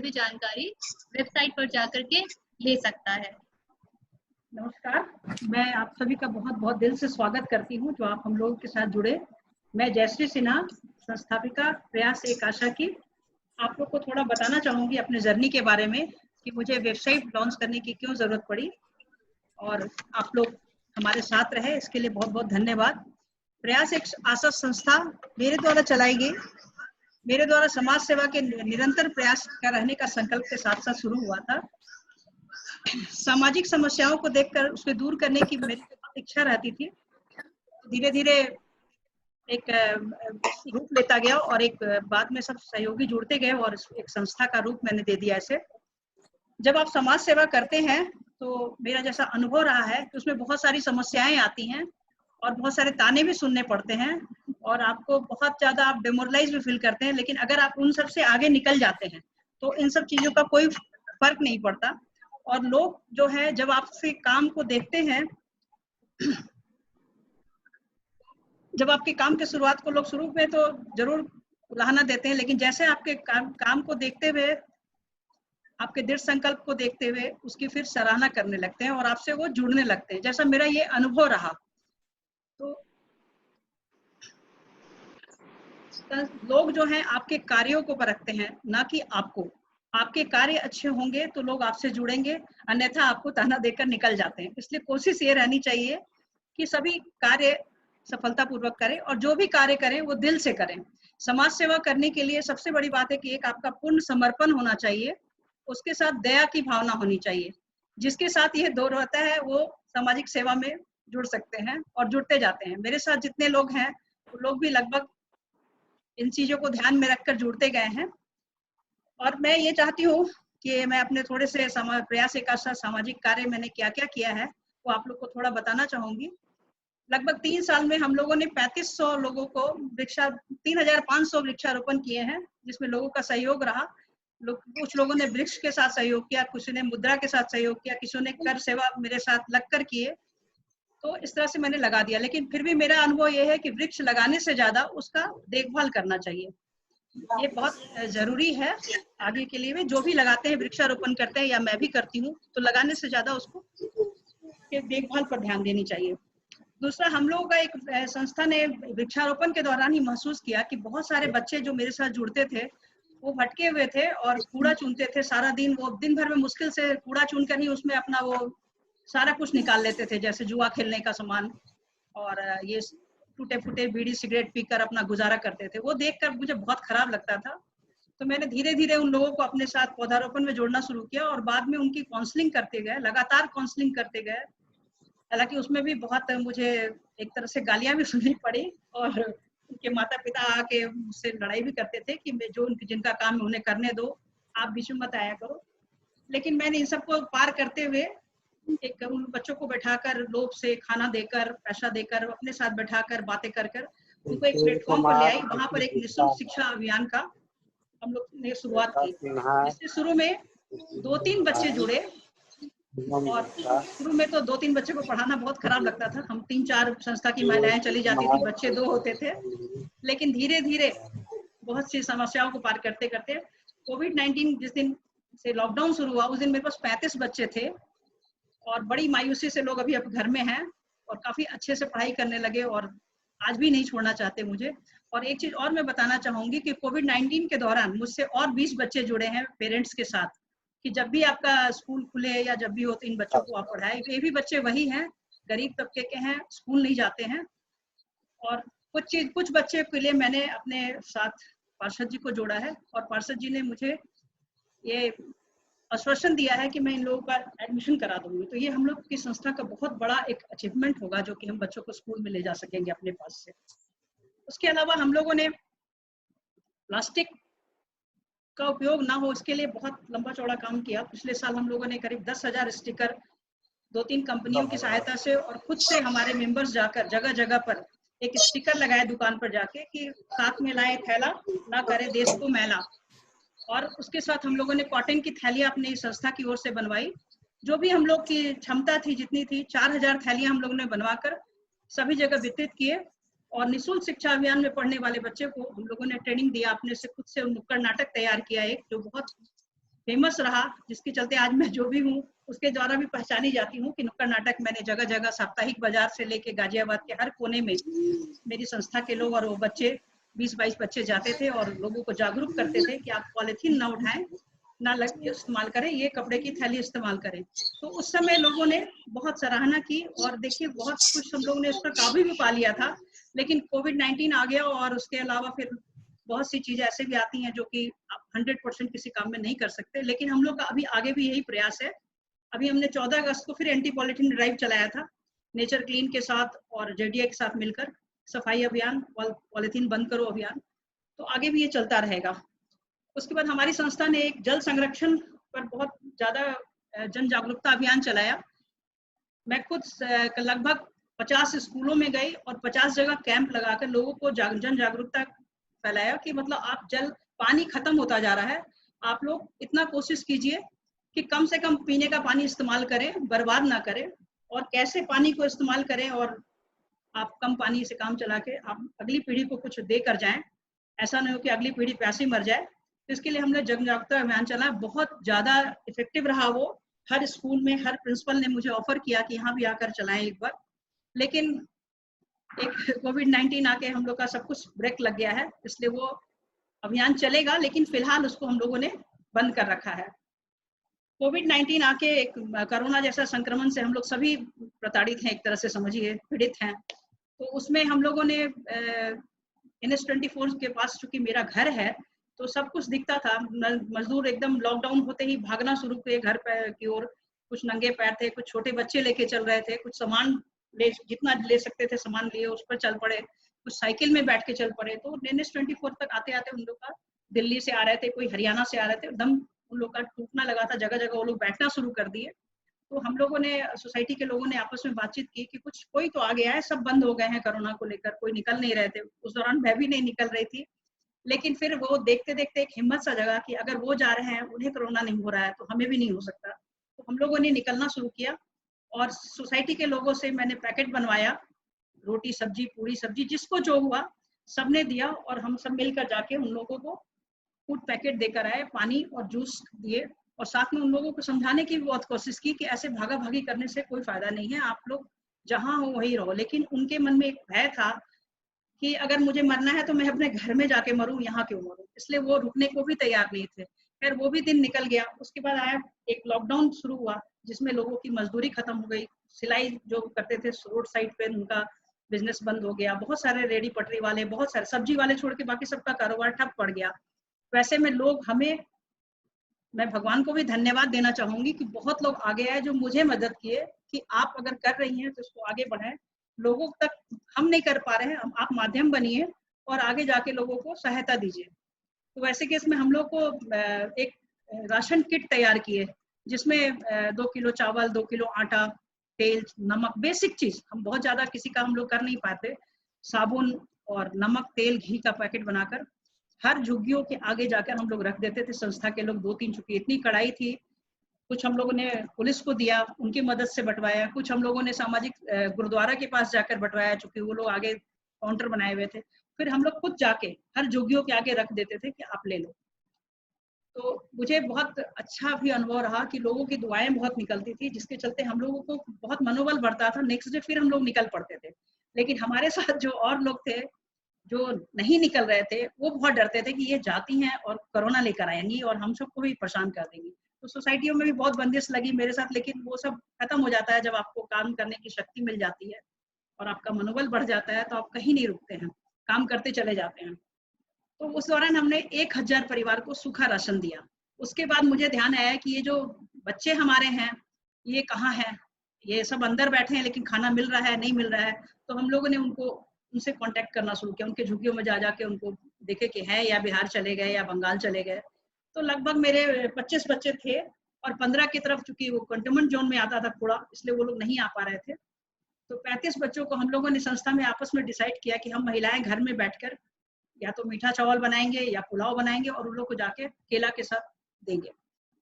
भी जानकारी वेबसाइट पर जाकर के ले सकता है। नमस्कार, मैं आप सभी का बहुत बहुत दिल से स्वागत करती हूं जो आप हम लोगों के साथ जुड़े। मैं जयश्री सिन्हा, संस्थापिका प्रयास एक आशा की, आप लोग को थोड़ा बताना चाहूंगी अपने जर्नी के बारे में कि मुझे वेबसाइट लॉन्च करने की क्यों जरूरत पड़ी और आप लोग हमारे साथ रहे, इसके लिए बहुत बहुत धन्यवाद। प्रयास एक आशा संस्था मेरे द्वारा चलाई गई, मेरे द्वारा समाज सेवा के निरंतर प्रयास का रहने का संकल्प के साथ साथ शुरू हुआ था। सामाजिक समस्याओं को देखकर उसको दूर करने की मेरी बहुत इच्छा रहती थी। धीरे धीरे एक रूप लेता गया और एक बाद में सब सहयोगी जुड़ते गए और एक संस्था का रूप मैंने दे दिया इसे। जब आप समाज सेवा करते हैं तो मेरा जैसा अनुभव रहा है कि उसमें बहुत सारी समस्याएं आती हैं और बहुत सारे ताने भी सुनने पड़ते हैं और आपको बहुत ज्यादा आप डिमोरलाइज भी फील करते हैं, लेकिन अगर आप उन सब से आगे निकल जाते हैं तो इन सब चीजों का कोई फर्क नहीं पड़ता। और लोग जो है जब आपसे काम को देखते हैं, जब आपके काम के शुरुआत को लोग शुरू में तो जरूर उलाहना देते हैं, लेकिन जैसे आपके काम को देखते हुए, आपके दृढ़ संकल्प को देखते हुए उसकी फिर सराहना करने लगते हैं और आपसे वो जुड़ने लगते हैं, जैसा मेरा ये अनुभव रहा। तो लोग जो हैं आपके कार्यों को परखते हैं, ना कि आपको। आपके कार्य अच्छे होंगे तो लोग आपसे जुड़ेंगे, अन्यथा आपको ताना देकर निकल जाते हैं। इसलिए कोशिश ये रहनी चाहिए कि सभी कार्य सफलतापूर्वक करें और जो भी कार्य करें वो दिल से करें। समाज सेवा करने के लिए सबसे बड़ी बात है कि एक आपका पूर्ण समर्पण होना चाहिए, उसके साथ दया की भावना होनी चाहिए। जिसके साथ ये दो रहता है वो सामाजिक सेवा में जुड़ सकते हैं और जुड़ते जाते हैं। मेरे साथ जितने लोग हैं वो लोग भी लगभग इन चीजों को ध्यान में रखकर जुड़ते गए हैं। और मैं ये चाहती हूँ कि मैं अपने थोड़े से प्रयास एक आशा सामाजिक कार्य मैंने क्या क्या किया है वो आप लोग को थोड़ा बताना चाहूंगी। लगभग 3 साल में हम लोगों ने 3500 लोगों को 3500 वृक्षारोपण किए हैं, जिसमें लोगों का सहयोग रहा। कुछ लोगों ने वृक्ष के साथ सहयोग किया, कुछ ने मुद्रा के साथ सहयोग किया, किसी ने कर सेवा मेरे साथ लगकर किए। तो इस तरह से मैंने लगा दिया, लेकिन फिर भी मेरा अनुभव ये है कि वृक्ष लगाने से ज्यादा उसका देखभाल करना चाहिए। ये बहुत जरूरी है आगे के लिए भी। जो भी लगाते हैं, वृक्षारोपण करते हैं या मैं भी करती हूँ, तो लगाने से ज्यादा उसको देखभाल पर ध्यान देनी चाहिए। दूसरा, हम लोगों का एक संस्था ने वृक्षारोपण के दौरान ही महसूस किया कि बहुत सारे बच्चे जो मेरे साथ जुड़ते थे वो भटके हुए थे और कूड़ा चुनते थे सारा दिन। वो दिन भर में मुश्किल से कूड़ा चुन कर ही उसमें अपना वो सारा कुछ निकाल लेते थे, जैसे जुआ खेलने का सामान और ये टूटे फूटे बीड़ी सिगरेट पीकर अपना गुजारा करते थे। वो देखकर मुझे बहुत खराब लगता था। तो मैंने धीरे धीरे उन लोगों को अपने साथ पौधारोपण में जोड़ना शुरू किया और बाद में उनकी काउंसलिंग करते गए, लगातार काउंसलिंग करते गए। हालांकि उसमें भी बहुत मुझे एक तरह से गालियां भी सुननी पड़ी और उनके माता पिता आके मुझसे लड़ाई भी करते थे कि मैं जो जिनका काम है उन्हें करने दो, आप बीच में मत आया करो। लेकिन मैंने इन सबको पार करते हुए एक उन बच्चों को बैठाकर लोभ से खाना देकर, पैसा देकर, अपने साथ बैठाकर बातें कर कर उनको एक प्लेटफॉर्म पर ले आई। वहां पर एक निःशुल्क शिक्षा अभियान का हम लोग ने शुरुआत की, जिससे शुरू में 2-3 बच्चे जुड़े और शुरू में तो 2-3 बच्चे को पढ़ाना बहुत खराब लगता था। हम 3-4 संस्था की महिलाएं चली जाती थी, बच्चे 2 होते थे। लेकिन धीरे धीरे बहुत सी समस्याओं को पार करते करते कोविड-19 जिस दिन से लॉकडाउन शुरू हुआ उस दिन मेरे पास 35 बच्चे थे और बड़ी मायूसी से लोग अभी अब घर में हैं और काफी अच्छे से पढ़ाई करने लगे और आज भी नहीं छोड़ना चाहते मुझे। और एक चीज और मैं बताना चाहूंगी कि कोविड-19 के दौरान मुझसे और 20 बच्चे जुड़े हैं पेरेंट्स के साथ कि जब भी आपका स्कूल खुले या जब भी हो तो इन बच्चों को आप पढ़ाएं। ये भी बच्चे वही हैं, गरीब तबके के हैं, स्कूल नहीं जाते हैं। और कुछ बच्चे के लिए मैंने अपने साथ पार्षद जी को जोड़ा है और पार्षद जी ने मुझे ये आश्वासन दिया है कि मैं इन लोगों का एडमिशन करा दूंगी। तो ये हम लोग की संस्था का बहुत बड़ा एक अचीवमेंट होगा जो कि हम बच्चों को स्कूल में ले जा सकेंगे अपने पास से। उसके अलावा हम लोगों ने प्लास्टिक का उपयोग ना हो इसके लिए बहुत लंबा चौड़ा काम किया। पिछले साल हम लोगों ने करीब 10,000 स्टिकर 2-3 कंपनियों की सहायता से और खुद से हमारे मेंबर्स जाकर जगह जगह पर एक स्टिकर लगाए दुकान पर जाके कि साथ में लाए थैला, ना करे देश को मैला। और उसके साथ हम लोगों ने कॉटन की थैलियां अपनी संस्था की ओर से बनवाई। जो भी हम लोग की क्षमता थी, जितनी थी, 4000 थैलियां हम लोगों ने बनवाकर सभी जगह वितरित किए। और निःशुल्क शिक्षा अभियान में पढ़ने वाले बच्चे को हम लोगों ने ट्रेनिंग दिया, अपने से खुद से नुक्कड़ नाटक तैयार किया एक, जो बहुत फेमस रहा, जिसके चलते आज मैं जो भी हूँ उसके द्वारा भी पहचानी जाती हूँ कि नुक्कड़ नाटक मैंने जगह जगह साप्ताहिक बाजार से लेके गाजियाबाद के हर कोने में मेरी संस्था के लोग और वो बच्चे 20-22 बच्चे जाते थे और लोगों को जागरूक करते थे कि आप पॉलिथीन ना उठाएं, ना इस्तेमाल करें, ये कपड़े की थैली इस्तेमाल करें। तो उस समय लोगों ने बहुत सराहना की और देखिए बहुत कुछ हम लोगों ने उस पर काबू भी पा लिया था। लेकिन कोविड-19 आ गया और उसके अलावा फिर बहुत सी चीजें ऐसे भी आती हैं जो कि आप 100% किसी काम में नहीं कर सकते। लेकिन हम लोग का अभी आगे भी यही प्रयास है। अभी हमने 14 अगस्त को फिर एंटी पॉलिथीन ड्राइव चलाया था, नेचर क्लीन के साथ और जेडीए के साथ मिलकर सफाई अभियान, पॉलिथीन बंद करो अभियान। तो आगे भी ये चलता रहेगा। उसके बाद हमारी संस्था ने एक जल संरक्षण पर बहुत ज्यादा जन जागरूकता अभियान चलाया। मैं खुद लगभग 50 स्कूलों में गई और 50 जगह कैंप लगाकर लोगों को जन जागरूकता फैलाया कि मतलब आप पानी खत्म होता जा रहा है, आप लोग इतना कोशिश कीजिए कि कम से कम पीने का पानी इस्तेमाल करें, बर्बाद ना करें, और कैसे पानी को इस्तेमाल करें और आप कम पानी से काम चला के आप अगली पीढ़ी को कुछ दे कर जाएं। ऐसा नहीं हो कि अगली पीढ़ी प्यासी मर जाए। तो इसके लिए हमने जन जागरूकता अभियान चलाया, बहुत ज्यादा इफेक्टिव रहा वो। हर स्कूल में हर प्रिंसिपल ने मुझे ऑफर किया कि यहाँ भी आकर चलाएं एक बार। लेकिन एक कोविड-19 आके हम लोग का सब कुछ ब्रेक लग गया है, इसलिए वो अभियान चलेगा, लेकिन फिलहाल उसको हम लोगों ने बंद कर रखा है। कोविड-19 आके एक कोरोना जैसा संक्रमण से हम लोग सभी प्रताड़ित हैं, एक तरह से समझिए पीड़ित हैं। तो उसमें हम लोगों ने NH24 के पास चूंकि मेरा घर है तो सब कुछ दिखता था। मजदूर एकदम लॉकडाउन होते ही भागना शुरू किए घर की ओर। कुछ नंगे पैर थे, कुछ छोटे बच्चे लेके चल रहे थे, कुछ सामान जितना ले सकते थे सामान लिए उस पर चल पड़े, कुछ साइकिल में बैठ के चल पड़े। तो NH24 तक आते आते उन लोग का दिल्ली से आ रहे थे, कोई हरियाणा से आ रहे थे, दम उन लोग का टूटना लगा था, जगह जगह वो लोग बैठना शुरू कर दिए। तो हम लोगों ने, सोसाइटी के लोगों ने आपस में बातचीत की कि कुछ कोई तो आ गया है, सब बंद हो गए हैं कोरोना को लेकर, कोई निकल नहीं रहे थे। उस दौरान मैं भी नहीं निकल रही थी, लेकिन फिर वो देखते देखते एक हिम्मत सा जगा कि अगर वो जा रहे हैं, उन्हें कोरोना नहीं हो रहा है, तो हमें भी नहीं हो सकता। तो हम लोगों ने निकलना शुरू किया और सोसाइटी के लोगों से मैंने पैकेट बनवाया, रोटी सब्जी पूरी सब्जी जिसको जो हुआ सबने दिया, और हम सब मिलकर जाके उन लोगों को फूड पैकेट देकर आए, पानी और जूस दिए, और साथ में उन लोगों को समझाने की भी बहुत कोशिश की कि ऐसे भागा भागी करने से कोई फायदा नहीं है, आप लोग जहाँ हो वहीं रहो। लेकिन उनके मन में एक भय था कि अगर मुझे मरना है तो मैं अपने घर में जाके मरूं, यहाँ क्यों मरूं, इसलिए वो रुकने को भी तैयार नहीं थे। खैर वो भी दिन निकल गया। उसके बाद आया एक लॉकडाउन शुरू हुआ जिसमें लोगों की मजदूरी खत्म हो गई, सिलाई जो करते थे रोड साइड पे उनका बिजनेस बंद हो गया, बहुत सारे रेडी पटरी वाले, बहुत सारे सब्जी वाले छोड़ के बाकी सबका कारोबार ठप पड़ गया। वैसे में लोग मैं भगवान को भी धन्यवाद देना चाहूंगी कि बहुत लोग आगे आए जो मुझे मदद किए कि आप अगर कर रही हैं तो इसको आगे बढ़ाएं, लोगों तक हम नहीं कर पा रहे हैं, आप माध्यम बनिए और आगे जाके लोगों को सहायता दीजिए। तो वैसे केस में हम लोग को एक राशन किट तैयार किए जिसमें 2 किलो चावल, 2 किलो आटा, तेल, नमक, बेसिक चीज, हम बहुत ज्यादा किसी का हम लोग कर नहीं पाते, साबुन और नमक, तेल, घी का पैकेट बनाकर हर झुग्गियों के आगे जाकर हम लोग रख देते थे। संस्था के लोग 2-3, चुकी इतनी कड़ाई थी, कुछ हम लोगों ने पुलिस को दिया, उनकी मदद से बंटवाया, कुछ हम लोगों ने सामाजिक गुरुद्वारा के पास जाकर बंटवाया, चूंकि वो लोग आगे काउंटर बनाए हुए थे। फिर हम लोग खुद जाके हर झुग्गियों के आगे रख देते थे कि आप ले लो। तो मुझे बहुत अच्छा भी अनुभव रहा कि लोगों की दुआएं बहुत निकलती थी, जिसके चलते हम लोगों को बहुत मनोबल बढ़ता था। नेक्स्ट डे फिर हम लोग निकल पड़ते थे। लेकिन हमारे साथ जो और लोग थे जो नहीं निकल रहे थे, वो बहुत डरते थे कि ये जाती हैं और कोरोना लेकर आएंगी और हम सबको भी परेशान कर देंगी। तो सोसाइटियों में भी बहुत बंदिश लगी मेरे साथ, लेकिन वो सब खत्म हो जाता है जब आपको काम करने की शक्ति मिल जाती है और आपका मनोबल बढ़ जाता है, तो आप कहीं नहीं रुकते हैं, काम करते चले जाते हैं। तो उस दौरान हमने 1000 परिवार को सूखा राशन दिया। उसके बाद मुझे ध्यान आया कि ये जो बच्चे हमारे हैं, ये कहाँ हैं, ये सब अंदर बैठे हैं लेकिन खाना मिल रहा है नहीं मिल रहा है। तो हम लोगों ने उनसे कांटेक्ट करना शुरू किया, उनके झुग्गियों में जा जाके उनको देखे कि है या बिहार चले गए या बंगाल चले गए। तो लगभग मेरे 25 बच्चे थे और 15 की तरफ, चूंकि वो कंटेनमेंट जोन में आता था कूड़ा, इसलिए वो लोग नहीं आ पा रहे थे। तो 35 बच्चों को हम लोगों ने संस्था में आपस में डिसाइड किया कि हम महिलाएं घर में बैठकर या तो मीठा चावल बनाएंगे या पुलाव बनाएंगे और उन लोग को जाके केला के साथ देंगे।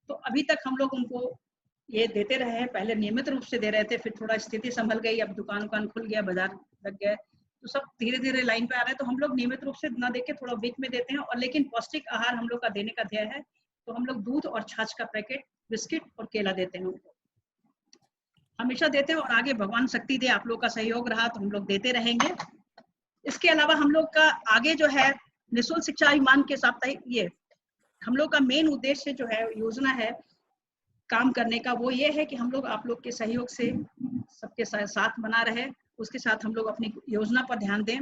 तो अभी तक हम लोग उनको ये देते रहे हैं। पहले नियमित रूप से दे रहे थे, फिर थोड़ा स्थिति संभल गई, अब दुकान खुल गया, बाजार लग गए, तो सब धीरे धीरे लाइन पे आ रहे हैं। तो हम लोग नियमित रूप से ना देके थोड़ा वीक में देते हैं, और लेकिन पौष्टिक आहार हम लोग का देने का ध्येय है तो हम लोग दूध और छाछ का पैकेट, बिस्किट और केला देते हैं उनको, हमेशा देते हैं। और आगे भगवान शक्ति दे, आप लोग का सहयोग रहा तो हम लोग देते रहेंगे। इसके अलावा हम लोग का आगे जो है निःशुल्क शिक्षा अभियान के साप्ताहिक, ये हम लोग का मेन उद्देश्य जो है, योजना है काम करने का, वो ये है कि हम लोग आप लोग के सहयोग से सबके साथ बना रहे, उसके साथ हम लोग अपनी योजना पर ध्यान दें।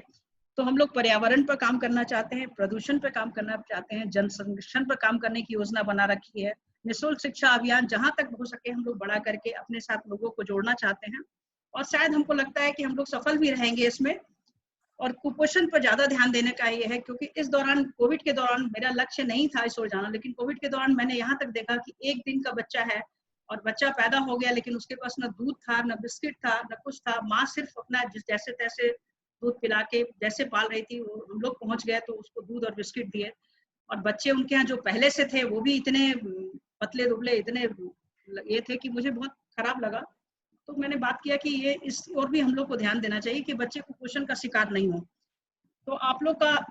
तो हम लोग पर्यावरण पर काम करना चाहते हैं, प्रदूषण पर काम करना चाहते हैं, जन संरक्षण पर काम करने की योजना बना रखी है। निःशुल्क शिक्षा अभियान जहां तक हो सके हम लोग बड़ा करके अपने साथ लोगों को जोड़ना चाहते हैं, और शायद हमको लगता है कि हम लोग सफल भी रहेंगे इसमें। और कुपोषण पर ज्यादा ध्यान देने का ये है, क्योंकि इस दौरान, कोविड के दौरान, मेरा लक्ष्य नहीं था इस ओर जाना, लेकिन कोविड के दौरान मैंने यहाँ तक देखा कि 1 दिन का बच्चा है और बच्चा पैदा हो गया, लेकिन उसके पास न दूध था, न बिस्किट था, न कुछ था। माँ सिर्फ अपना जैसे तैसे दूध पिला के जैसे पाल रही थी, वो हम लोग पहुंच गए तो उसको दूध और बिस्किट दिए। और बच्चे उनके यहाँ जो पहले से थे वो भी इतने पतले दुबले, इतने ये थे कि मुझे बहुत खराब लगा। तो मैंने बात किया कि ये इस और भी हम लोग को ध्यान देना चाहिए कि बच्चे कुपोषण का शिकार नहीं हो। तो आप लोग का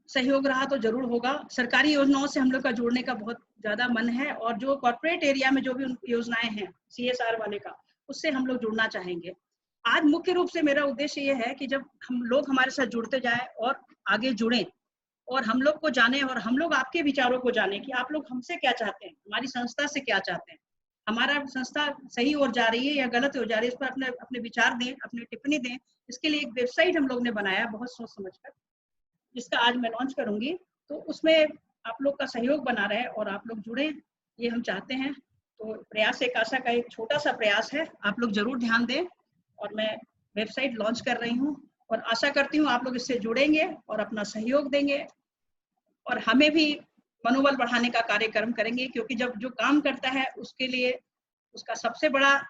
सहयोग रहा तो जरूर होगा। सरकारी योजनाओं से हम लोग का जुड़ने का बहुत ज्यादा मन है, और जो कॉर्पोरेट एरिया में जो भी योजनाएं हैं CSR वाले का, उससे हम लोग जुड़ना चाहेंगे। आज मुख्य रूप से मेरा उद्देश्य ये है कि जब हम लोग हमारे साथ जुड़ते जाए और आगे जुड़ें, और हम लोग को जाने, और हम लोग आपके विचारों को जाने कि आप लोग हमसे क्या चाहते हैं, हमारी संस्था से क्या चाहते हैं, हमारा संस्था सही ओर जा रही है या गलत ओर जा रही है, इस पर अपने अपने विचार दें, अपनी टिप्पणी दें। इसके लिए एक वेबसाइट हम लोग ने बनाया बहुत सोच समझकर, जिसका आज मैं लॉन्च करूंगी। तो उसमें आप लोग का सहयोग बना रहे और आप लोग जुड़े, ये हम चाहते हैं। तो प्रयास एक आशा का एक छोटा सा प्रयास है, आप लोग जरूर ध्यान दें। और मैं वेबसाइट लॉन्च कर रही हूँ, और आशा करती हूँ आप लोग इससे जुड़ेंगे और अपना सहयोग देंगे, और हमें भी मनोबल बढ़ाने का कार्यक्रम करेंगे। क्योंकि जब जो काम करता है उसके लिए उसका सबसे बड़ा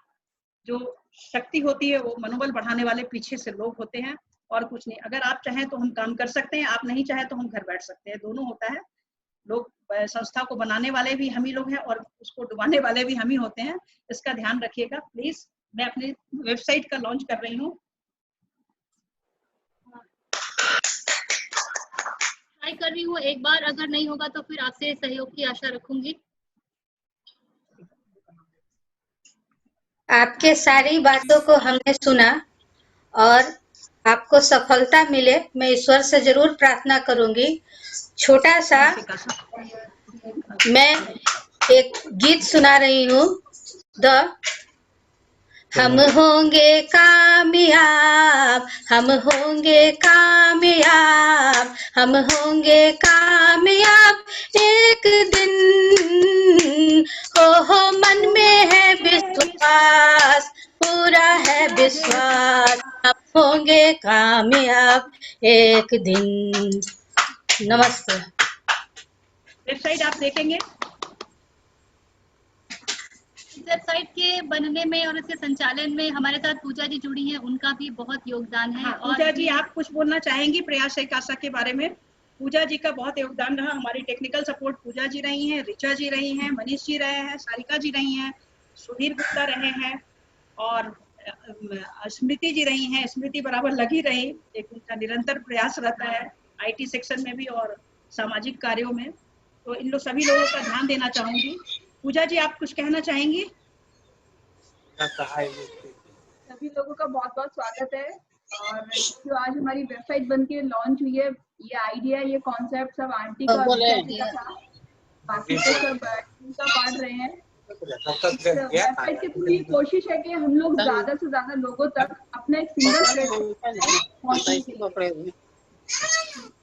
जो शक्ति होती है, वो मनोबल बढ़ाने वाले पीछे से लोग होते हैं, और कुछ नहीं। अगर आप चाहें तो हम काम कर सकते हैं, आप नहीं चाहें तो हम घर बैठ सकते हैं, दोनों होता है। लोग संस्था को बनाने वाले भी हम ही लोग हैं और उसको डुबाने वाले भी हम ही होते हैं, इसका ध्यान रखिएगा प्लीज। मैं अपनी वेबसाइट का लॉन्च कर रही हूँ। ट्राई कर रही हूँ, एक बार अगर नहीं होगा तो फिर आपसे सहयोग की आशा रखूंगी। आपके सारी बातों को हमने सुना और आपको सफलता मिले, मैं ईश्वर से जरूर प्रार्थना करूंगी। छोटा सा मैं एक गीत सुना रही हूँ। हम होंगे कामयाब, हम होंगे कामयाब, हम होंगे कामयाब एक दिन। हो मन में है विश्वास, पूरा है विश्वास, हम होंगे कामयाब एक दिन। नमस्ते। वेबसाइट आप देखेंगे? वेबसाइट के बनने में और इसके संचालन में हमारे साथ पूजा जी जुड़ी हैं, उनका भी बहुत योगदान है। हाँ, पूजा जी आप कुछ बोलना चाहेंगी प्रयास एक आशा के बारे में? पूजा जी का बहुत योगदान रहा, हमारी टेक्निकल सपोर्ट पूजा जी रही हैं, ऋचा जी रही हैं, मनीष जी रहे हैं, सारिका जी रही हैं, सुधीर गुप्ता रहे हैं, और स्मृति जी रही हैं। स्मृति बराबर लगी रही, एक उनका निरंतर प्रयास रहता है IT सेक्शन में भी और सामाजिक कार्यों में। तो इन लोग सभी लोगों का ध्यान देना चाहूंगी। पूजा जी आप कुछ कहना चाहेंगी? सभी लोगों का बहुत बहुत स्वागत है। और जो आज हमारी वेबसाइट बनके लॉन्च हुई है, ये आइडिया, ये कॉन्सेप्ट सब आंटी का था, बाकी तो सब टीम का पार्ट रहे हैं। वेबसाइट की पूरी कोशिश है कि हम लोग ज्यादा से ज्यादा लोगों तक अपना एक सिंगल प्लेटफॉर्म,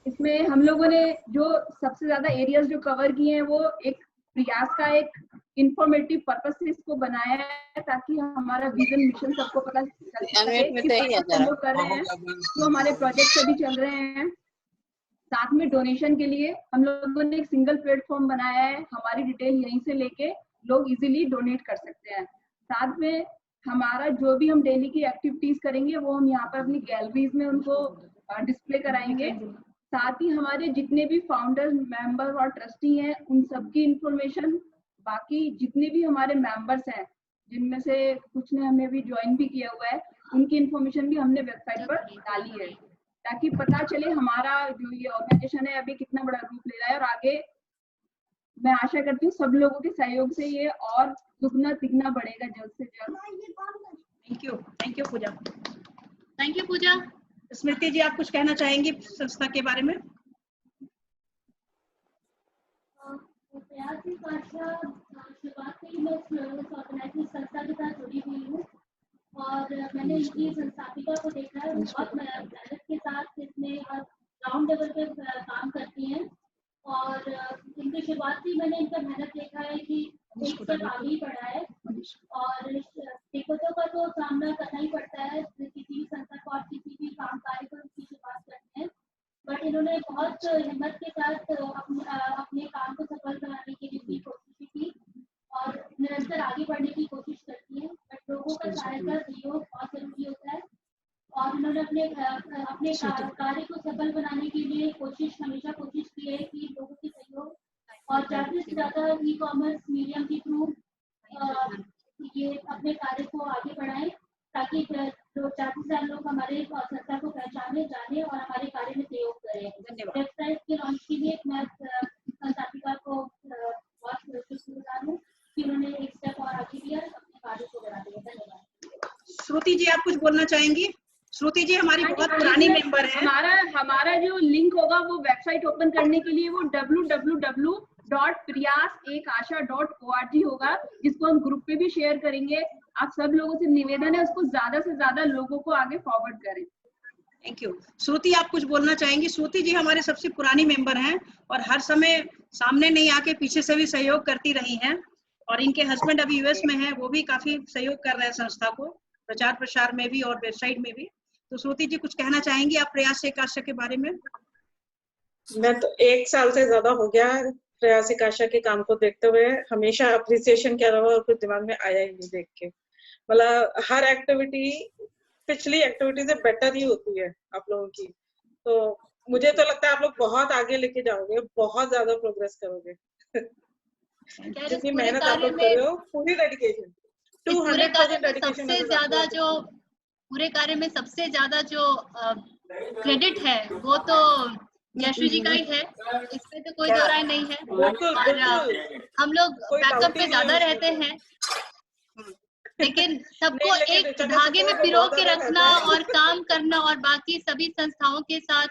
इसमें हम लोगों ने जो सबसे ज्यादा एरियाज जो कवर किए हैं, वो एक प्रयास का एक इंफॉर्मेटिव पर्पस से इसको बनाया है, ताकि हमारा विजन मिशन सबको पता चल सके कि हम लोग कर रहे हैं, जो हमारे प्रोजेक्ट अभी चल रहे हैं। साथ में डोनेशन के लिए हम लोगों ने एक सिंगल प्लेटफॉर्म बनाया है, हमारी डिटेल यहीं से लेके लोग इजीली डोनेट कर सकते हैं। साथ में हमारा जो भी हम डेली की एक्टिविटीज करेंगे, वो हम यहाँ पर अपनी गैलरीज में उनको डिस्प्ले कराएंगे। साथ ही हमारे जितने भी फाउंडर्स, मेंबर और ट्रस्टी हैं, उन सबकी इंफॉर्मेशन, बाकी जितने भी हमारे मेंबर्स हैं, जिनमें से कुछ ने हमें भी ज्वाइन भी किया हुआ है, उनकी इंफॉर्मेशन भी हमने वेबसाइट पर डाली है, ताकि पता चले हमारा जो ये ऑर्गेनाइजेशन है अभी कितना बड़ा रूप ले रहा है और आगे मैं आशा करती हूँ सब लोगों के सहयोग से ये और दुगना तिगना बढ़ेगा जल्द से जल्द। Thank you Pooja. Thank you Pooja. Smriti ji, आप कुछ कहना चाहेंगी संस्था के बारे में? प्रयास की भाषा शुरुआत से ही मैं इस ऑर्गेनाइजिंग संस्था के साथ जुड़ी हुई हूँ और मैंने इनकी संस्थापिका को देखा है, बहुत मेहनत के साथ इसमें ग्राउंड लेवल पे काम करती हैं और इनकी शुरुआत से मैंने इनका मेहनत देखा है कि एक स्टेप आगे ही बढ़ा है और दिक्कतों का तो सामना करना ही पड़ता है किसी भी संस्था को, आप किसी भी काम कार्य को उसकी शुरुआत करते हैं, बट इन्होंने बहुत हिम्मत के साथ अपने काम को सफल बनाने के लिए भी कोशिश की और निरंतर आगे बढ़ने की कोशिश करती है, बट लोगों का सहायता सहयोग बहुत जरूरी होता है और इन्होंने अपने कार्य को सफल बनाने के लिए हमेशा कोशिश की है कि लोगों के सहयोग और ज़्यादा से ज़्यादा ई कॉमर्स मीडियम के थ्रू ये अपने कार्य को आगे बढ़ाएं ताकि लोग ज़्यादा से ज़्यादा लोग हमारे संस्था को पहचाने, जाने और हमारे कार्य में सहयोग करें। वेबसाइट के लॉन्च के लिए मैं संस्थापिका को बहुत शुक्रगुजार हूँ कि उन्होंने एक स्टेप और आगे दिया अपने कार्य को बढ़ा दिया। धन्यवाद। श्रुति जी, आप कुछ बोलना चाहेंगी? श्रुति जी हमारी बहुत पुरानी मेंबर है। हमारा जो लिंक होगा वो वेबसाइट ओपन करने के लिए वो www.prayas1asha.org होगा, जिसको हम ग्रुप पे भी शेयर करेंगे। आप सब लोगों से निवेदन है उसको ज्यादा से ज्यादा लोगों को आगे फॉरवर्ड करें। Thank you. श्रुति, आप कुछ बोलना चाहेंगी? श्रुति जी हमारे सबसे पुरानी मेंबर हैं और हर समय सामने नहीं आके पीछे से भी सहयोग करती रही हैं और इनके हस्बैंड अभी यूएस में हैं, वो भी काफी सहयोग कर रहे हैं संस्था को प्रचार प्रसार में भी और वेबसाइट में भी। तो श्रुति जी कुछ कहना चाहेंगी आप प्रयास एक आशा के बारे में? मैं तो 1 साल से ज्यादा हो गया प्रयास एक आशा के काम को देखते हुए, हमेशा अप्रिसिएशन के अलावा और कुछ दिमाग में आया ही नहीं देख के। मतलब हर एक्टिविटी पिछली एक्टिविटी से बेटर ही होती है आप लोगों की, तो मुझे तो लगता है आप लोग बहुत आगे लेके जाओगे, बहुत ज्यादा प्रोग्रेस करोगे। जितनी मेहनत आप लोग कर रहे हो, पूरी डेडिकेशन, 200% डेडिकेशन। पूरे कार्य में सबसे ज्यादा जो क्रेडिट है वो तो जयश्री जी का ही है, इसमें तो कोई दो राय नहीं है। और हम लोग बैकअप पे ज्यादा रहते हैं, लेकिन सबको एक धागे में पिरो के रखना और काम करना और बाकी सभी संस्थाओं के साथ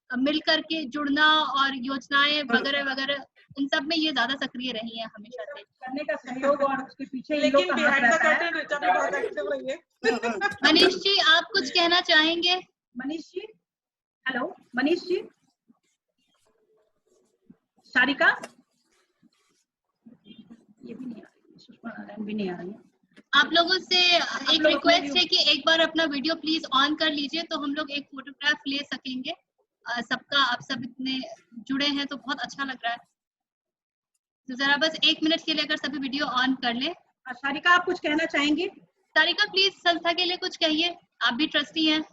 मिलकर के जुड़ना और योजनाएं वगैरह वगैरह, इन सब में ये ज्यादा सक्रिय रही है हमेशा से। करने का सहयोग और उसके पीछे लेकिन बिहाइंड द कर्टन ऋचा भी बहुत एक्टिव रही है। मनीष जी, आप कुछ कहना चाहेंगे? मनीष जी, हेलो मनीष जी। सारिका, ये भी नहीं आ रही, सुषमा नारायण भी नहीं आ रही है। आप लोगों से एक रिक्वेस्ट है कि एक बार अपना वीडियो प्लीज ऑन कर लीजिए तो हम लोग एक फोटोग्राफ ले सकेंगे सबका। आप सब इतने जुड़े हैं तो बहुत अच्छा लग रहा है, तो जरा बस 1 मिनट के लिए अगर सभी वीडियो ऑन कर ले। सारिका, आप कुछ कहना चाहेंगी? सारिका प्लीज संस्था के लिए कुछ कहिए, आप भी ट्रस्टी हैं,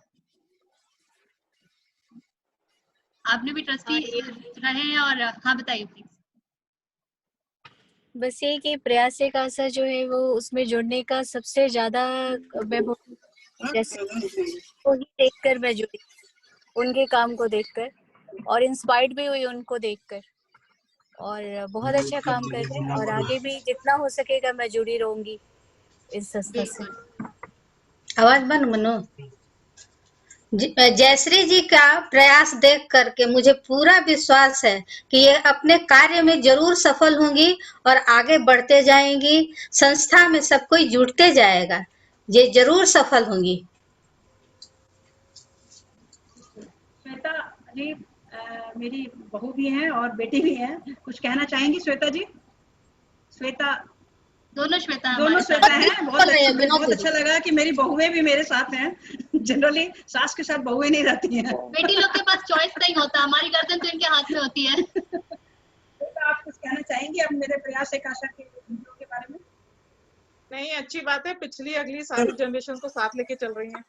आपने भी ट्रस्टी रहे हैं और हाँ बताइए प्लीज। बस ये कि प्रयास एक आशा जो है वो उसमें जुड़ने का सबसे ज्यादा मैं जैसे वो ही देखकर मैं जुड़ी, उनके काम को देखकर और इंस्पायर्ड भी हुई उनको देखकर, और बहुत अच्छा काम कर रहे हैं और आगे भी जितना हो सकेगा मैं जुड़ी रहूंगी इस संस्था से। आवाज बंद मनो। जयश्री जी का प्रयास देख करके मुझे पूरा विश्वास है कि ये अपने कार्य में जरूर सफल होंगी और आगे बढ़ते जाएंगी, संस्था में सब कोई जुड़ते जाएगा, ये जरूर सफल होंगी। श्वेता जी मेरी बहू भी हैं और बेटी भी हैं, कुछ कहना चाहेंगी श्वेता जी? श्वेता, दोनों श्वेता हैं, बहुत अच्छा लगा कि मेरी बहुएं भी मेरे साथ हैं। जनरली सास के साथ बहुएं नहीं रहती हैं। बेटी लोग के पास चॉइस नहीं होता, हमारी गर्दन तो इनके हाथ में होती है। तो आप कुछ कहना चाहेंगी अब मेरे प्रयास एक आशा के वीडियो के बारे में? नहीं, अच्छी बात है, पिछली अगली सारी जनरेशन को साथ लेके चल रही हैं।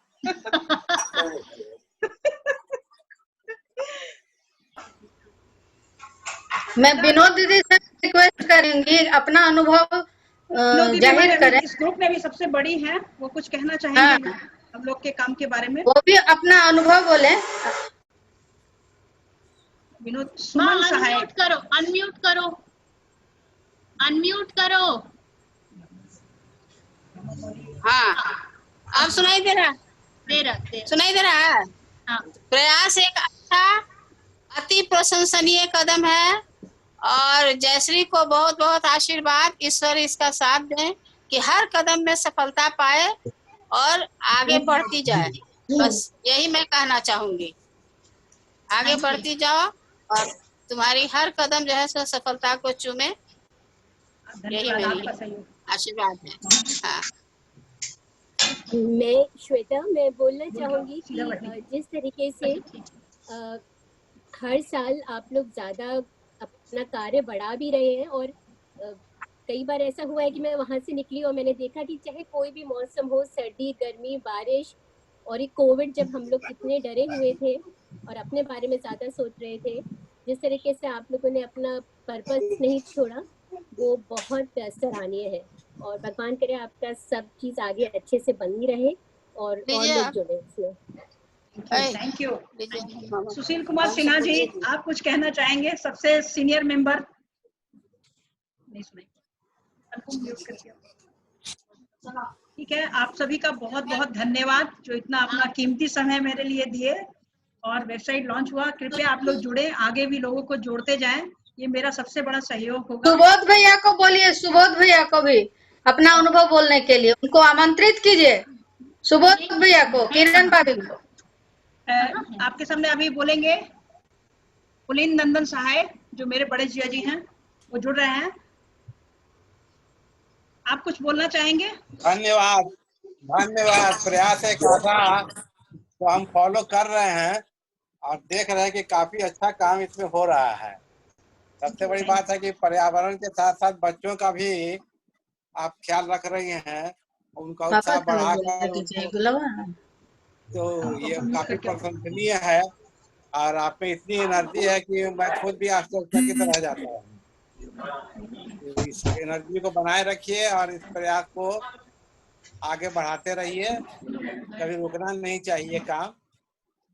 मैं विनोद दीदी से रिक्वेस्ट करेंगी अपना अनुभव जाहिर करें। इस ग्रुप में भी सबसे बड़ी हैं, वो कुछ कहना चाहेंगे हम लोग के काम के बारे में? वो भी अपना अनुभव बोले। विनोद, सुमन सहाय, अनम्यूट करो। अनम्यूट करो। हाँ, अब सुनाई दे रहा? सुनाई दे रहा है? हाँ। प्रयास एक अच्छा अति प्रशंसनीय कदम है और जयश्री को बहुत बहुत आशीर्वाद, ईश्वर इसका साथ दें कि हर कदम में सफलता पाए और आगे बढ़ती जाए। बस यही मैं कहना चाहूंगी। आगे बढ़ती जाओ और तुम्हारी हर कदम जो है सो सफलता को चूमे, यही मेरी आशीर्वाद है। हाँ। मैं श्वेता, मैं बोलना चाहूंगी कि जिस तरीके से हर साल आप लोग ज्यादा अपना कार्य बढ़ा भी रहे हैं और कई बार ऐसा हुआ है कि मैं वहां से निकली और मैंने देखा कि चाहे कोई भी मौसम हो, सर्दी, गर्मी, बारिश और ये कोविड, जब हम लोग इतने डरे हुए थे और अपने बारे में ज्यादा सोच रहे थे, जिस तरीके से आप लोगों ने अपना पर्पस नहीं छोड़ा, वो बहुत सराहनीय है और भगवान करे आपका सब चीज आगे अच्छे से बनी रहे और लोग जुड़े इसमें। Thank you. सुशील कुमार सिन्हा जी, आप कुछ कहना चाहेंगे? सबसे सीनियर मेंबर। नहीं सुनाई। ठीक है, आप सभी का बहुत बहुत धन्यवाद जो इतना अपना कीमती समय मेरे लिए दिए। और वेबसाइट लॉन्च हुआ, कृपया आप लोग जुड़े, आगे भी लोगों को जोड़ते जाएं, ये मेरा सबसे बड़ा सहयोग होगा। सुबोध भैया को बोलिए, सुबोध भैया को भी अपना अनुभव बोलने के लिए उनको आमंत्रित कीजिए। सुबोध भैया को, किरण भाभी को। आपके सामने अभी बोलेंगे पुलिन नंदन सहाय, जो मेरे बड़े जिया जी हैं, वो जुड़ रहे हैं। आप कुछ बोलना चाहेंगे? धन्यवाद, धन्यवाद। प्रयास एक ऐसा तो हम फॉलो कर रहे हैं और देख रहे हैं कि काफी अच्छा काम इसमें हो रहा है। सबसे बड़ी बात है कि पर्यावरण के साथ साथ बच्चों का भी आप ख्याल रख रही हैं, उनका उत्साह बढ़ाकर, तो ये काफी प्रशंसनीय है। और आप में इतनी एनर्जी है कि मैं खुद भी आश्चर्यचकित रह जाता हूँ। तो इस एनर्जी को बनाए रखिए और इस प्रयास को आगे बढ़ाते रहिए, कभी रुकना नहीं चाहिए काम।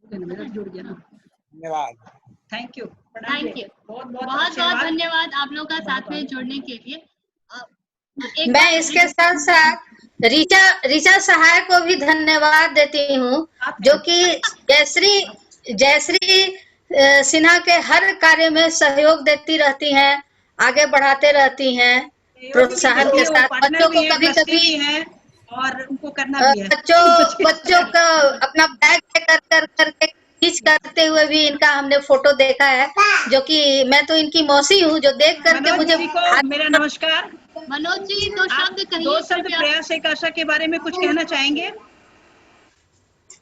धन्यवाद। Thank you. बहुत बहुत धन्यवाद आप लोगों का साथ में जुड़ने के लिए। मैं इसके साथ साथ ऋचा सहाय को भी धन्यवाद देती हूँ, जो कि जयश्री सिन्हा के हर कार्य में सहयोग देती रहती हैं, आगे बढ़ाते रहती हैं, प्रोत्साहन के साथ। बच्चों को कभी कभी है और उनको करना भी है। बच्चों का अपना बैग करके खींच करते हुए भी इनका हमने फोटो देखा है, जो कि मैं तो इनकी मौसी हूँ, जो देख करके मुझे मेरा नमस्कार। मनोज जी, दो शब्द कहिए। 2 शब्द प्रयास एक आशा के बारे में कुछ कहना चाहेंगे?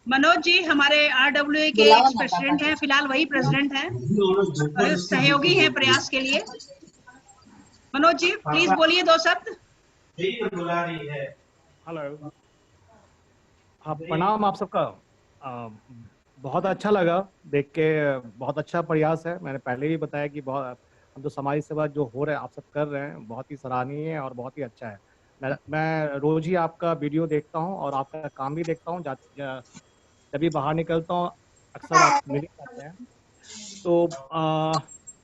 मनोज जी हमारे RWA के एक्स प्रेसिडेंट हैं, फिलहाल वही प्रेसिडेंट हैं, सहयोगी हैं प्रयास के लिए। मनोज जी प्लीज बोलिए 2 शब्द। हेलो, प्रणाम आप सबका। बहुत अच्छा लगा देख के, बहुत अच्छा प्रयास है। मैंने पहले भी बताया कि बहुत हम जो समाज सेवा जो हो रहा है आप सब कर रहे हैं, बहुत ही सराहनीय है और बहुत ही अच्छा है। मैं रोज ही आपका वीडियो देखता हूं और आपका काम भी देखता हूं। जब भी बाहर निकलता हूं अक्सर आप मिल जाते हैं। तो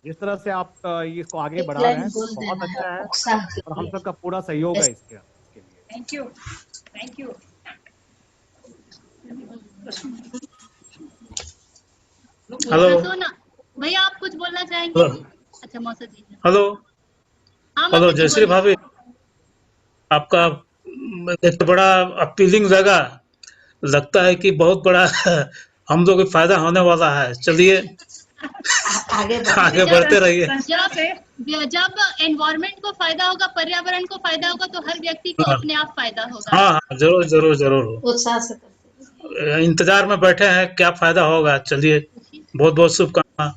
जिस तरह से आप इसको आगे बढ़ा रहे हैं बहुत अच्छा है और हम सबका पूरा सहयोग है इसके लिए। Thank you, thank you. Hello भैया, आप कुछ बोलना चाहेंगे? अच्छा मौसा जी। हेलो, हेलो जयश्री भाभी, आपका एक बड़ा अपीलिंग जगह लगता है कि बहुत बड़ा हम लोग को फायदा होने वाला है। चलिए आगे बढ़ते रहिए। जब एनवायरमेंट को फायदा होगा, पर्यावरण को फायदा होगा, तो हर व्यक्ति को अपने आप फायदा होगा। हाँ, जरूर जरूर जरूर। इंतजार में बैठे हैं, क्या फायदा होगा। चलिए, बहुत बहुत शुभकामना।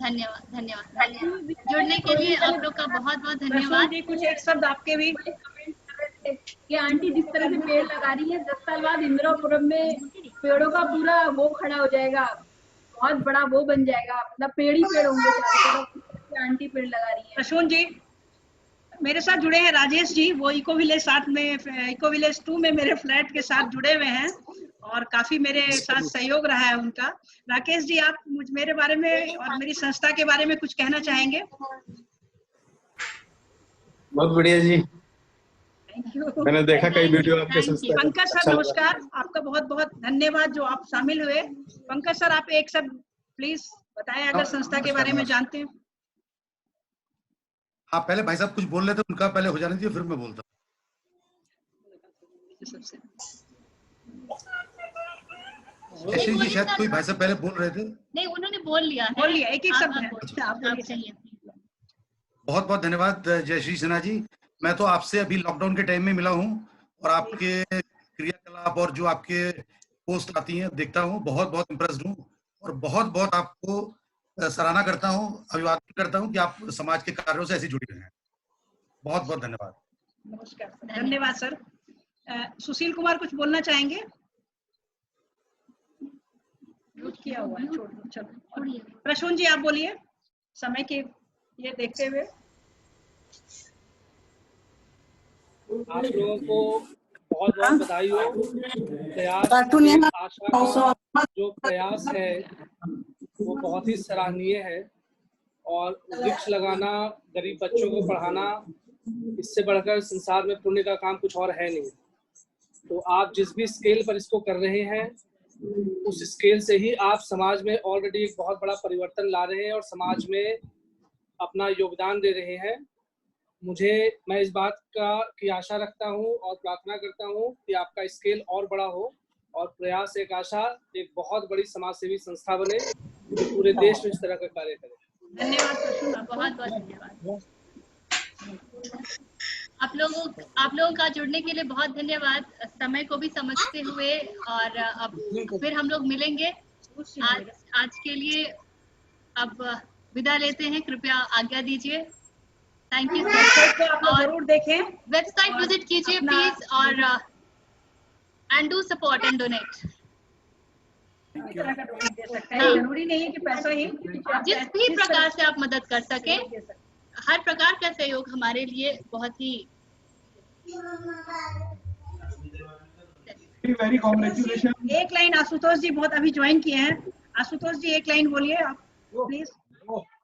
धन्यवाद, धन्यवाद जुड़ने के लिए आप लोग का बहुत बहुत धन्यवाद। कुछ एक शब्द आपके भी कि आंटी जिस तरह से पेड़ लगा रही है, 10 साल बाद इंदिरापुरम में पेड़ों का पूरा वो खड़ा हो जाएगा, बहुत बड़ा वो बन जाएगा, मतलब पेड़ ही पेड़ होंगे चारों तरफ। आंटी पेड़ लगा रही है। प्रसून जी मेरे साथ जुड़े हैं, राजेश जी वो इको विलेज 2 में मेरे फ्लैट के साथ जुड़े हुए हैं और काफी मेरे साथ सहयोग रहा है उनका। राकेश जी, आप मेरे बारे में और मेरी संस्था के बारे में कुछ कहना चाहेंगे? बहुत बढ़िया जी। Thank you. मैंने देखा कई वीडियो आपके संस्था। पंकज सर नमस्कार, आपका बहुत बहुत धन्यवाद जो आप शामिल हुए। पंकज सर आप एक शब्द प्लीज बताएं अगर संस्था के बारे में जानते हैं। हाँ, पहले भाई साहब कुछ बोल रहे थे, उनका पहले हो जाने दीजिए, फिर मैं बोलता हूँ। जयश्री जी शायद कोई भाई साहब पहले बोल रहे थे। नहीं, उन्होंने बोल लिया है। बोल लिया, एक एक शब्द है। आप बोलिए। बहुत बहुत धन्यवाद जयश्री सिन्हा जी। मैं तो आपसे अभी लॉकडाउन के टाइम में मिला हूँ और आपके क्रियाकलाप और जो आपके पोस्ट आती हैं देखता हूँ, बहुत बहुत इम्प्रेस्ड हूँ और बहुत बहुत आपको सराहना करता हूँ, अभिवादन करता हूँ कि आप समाज के कार्यों से ऐसे जुड़े हुए हैं। बहुत बहुत धन्यवाद। नमस्कार, धन्यवाद सर। सुशील कुमार कुछ बोलना चाहेंगे? किया हुआ है, छोड़ दो, चलो। प्रसून जी आप बोलिए, समय के ये देखते हुए। आप लोगों को बहुत बहुत बधाई हो। प्रयास आशा का जो प्रयास है वो बहुत ही सराहनीय है और वृक्ष लगाना, गरीब बच्चों को पढ़ाना, इससे बढ़कर संसार में पुण्य का काम कुछ और है नहीं। तो आप जिस भी स्केल पर इसको कर रहे हैं उस स्केल से ही आप समाज में ऑलरेडी एक बहुत बड़ा परिवर्तन ला रहे हैं और समाज में अपना योगदान दे रहे हैं। मैं इस बात की आशा रखता हूं और प्रार्थना करता हूं कि आपका स्केल और बड़ा हो और प्रयास एक आशा एक बहुत बड़ी समाज सेवी संस्था बने जो पूरे देश में इस तरह का कार्य करे। धन्यवाद प्रसून, बहुत बहुत धन्यवाद। आप लोगों का जुड़ने के लिए बहुत धन्यवाद। समय को भी समझते हुए और अब फिर हम लोग मिलेंगे। आज के लिए अब विदा लेते हैं, कृपया आज्ञा दीजिए। Thank you. आप जरूर देखें, वेबसाइट विजिट कीजिए प्लीज और and do support and donate. जरूरी नहीं है कि पैसा ही, जिस भी प्रकार से आप मदद कर सके, हर प्रकार का सहयोग हमारे लिए बहुत ही वेरी कांग्रेचुलेशन। एक लाइन आशुतोष जी बहुत अभी ज्वाइन किए हैं। आशुतोष जी एक लाइन बोलिए आप प्लीज।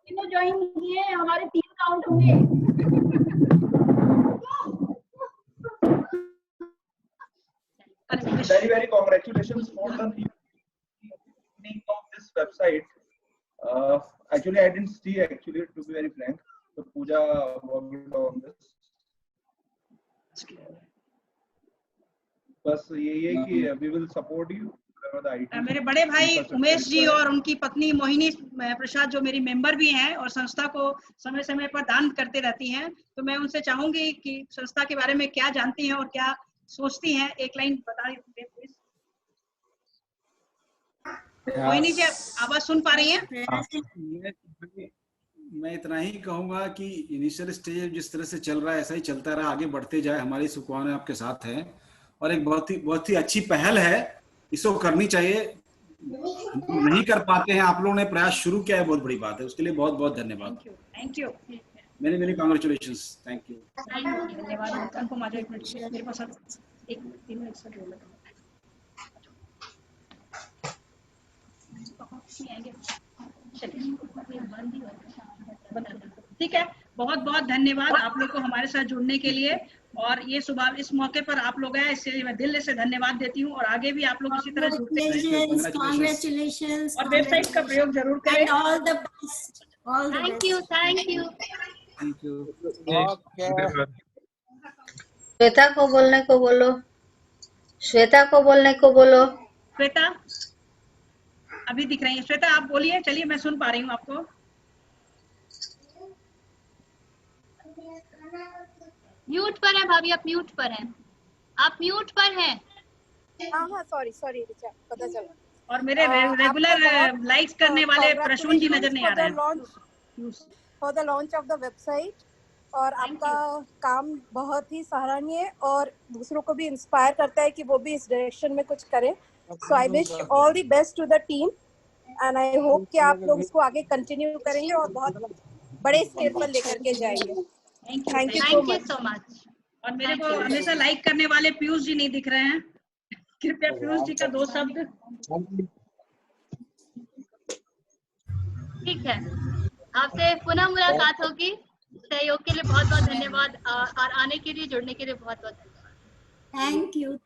ज्वाइन किए, हमारे 3 काउंट होंगे। Very congratulations for the opening of this website. Actually, I didn't see actually, to be very frank. So Pooja worked on this. बस यही है कि we will support you. मेरे बड़े भाई उमेश जी और उनकी पत्नी मोहिनी प्रसाद जो मेरी मेंबर भी हैं और संस्था को समय समय पर दान करते रहती हैं, तो मैं उनसे चाहूंगी कि संस्था के बारे में क्या जानती हैं और क्या सोचती हैं, एक लाइन बता दीजिए प्लीज। मोहिनी जी आवाज सुन पा रही हैं? मैं इतना ही कहूंगा कि इनिशियल स्टेज जिस तरह से चल रहा है ऐसा ही चलता रहा, आगे बढ़ते जाए। हमारी शुभकामनाएं आपके साथ है और एक बहुत ही अच्छी पहल है, इसको करनी चाहिए। नहीं कर पाते हैं, आप लोगों ने प्रयास शुरू किया है, बहुत बड़ी बात है, उसके लिए बहुत बहुत धन्यवाद। Thank you. Many congratulations. Thank you. धन्यवाद। अनुपम आ जाओ एक मिनट, मेरे पास एक 3 मिनट से बोल रहा ठीक है। बहुत बहुत धन्यवाद आप लोग को हमारे साथ जुड़ने के लिए और ये सुबह इस मौके पर आप लोग हैं, इससे मैं दिल से धन्यवाद देती हूँ और आगे भी आप लोग इसी तरह जुड़ते रहें। Congratulations और वेबसाइट का प्रयोग जरूर करें। and all the best. Thank you. Thank you. Shweta को बोलने को बोलो, श्वेता को बोलने को बोलो। श्वेता अभी दिख रही है। श्वेता आप बोलिए, चलिए मैं सुन पा रही हूँ आपको। म्यूट पर है भाभी, आप म्यूट पर हैं, आप म्यूट पर हैं। हाँ सॉरी रिचा, पता चला। और मेरे रेगुलर लाइक्स करने वाले प्रसून जी नजर नहीं आ रहे हैं। For the launch of the website, और आपका काम बहुत ही सराहनीय और दूसरों को भी इंस्पायर करता है कि वो भी इस डायरेक्शन में कुछ करें। So I wish all the best to the team and I hope कि आप लोग इसको आगे कंटिन्यू करेंगे और बहुत बड़े स्केल पर लेकर के जाएंगे। Thank you so much. और मेरे को हमेशा लाइक करने वाले पीयूष जी नहीं दिख रहे हैं, कृपया पीयूष जी का 2 शब्द। ठीक है, आपसे पुनः मुलाकात होगी। सहयोग के लिए बहुत बहुत धन्यवाद और आने के लिए, जुड़ने के लिए बहुत बहुत धन्यवाद। Thank you.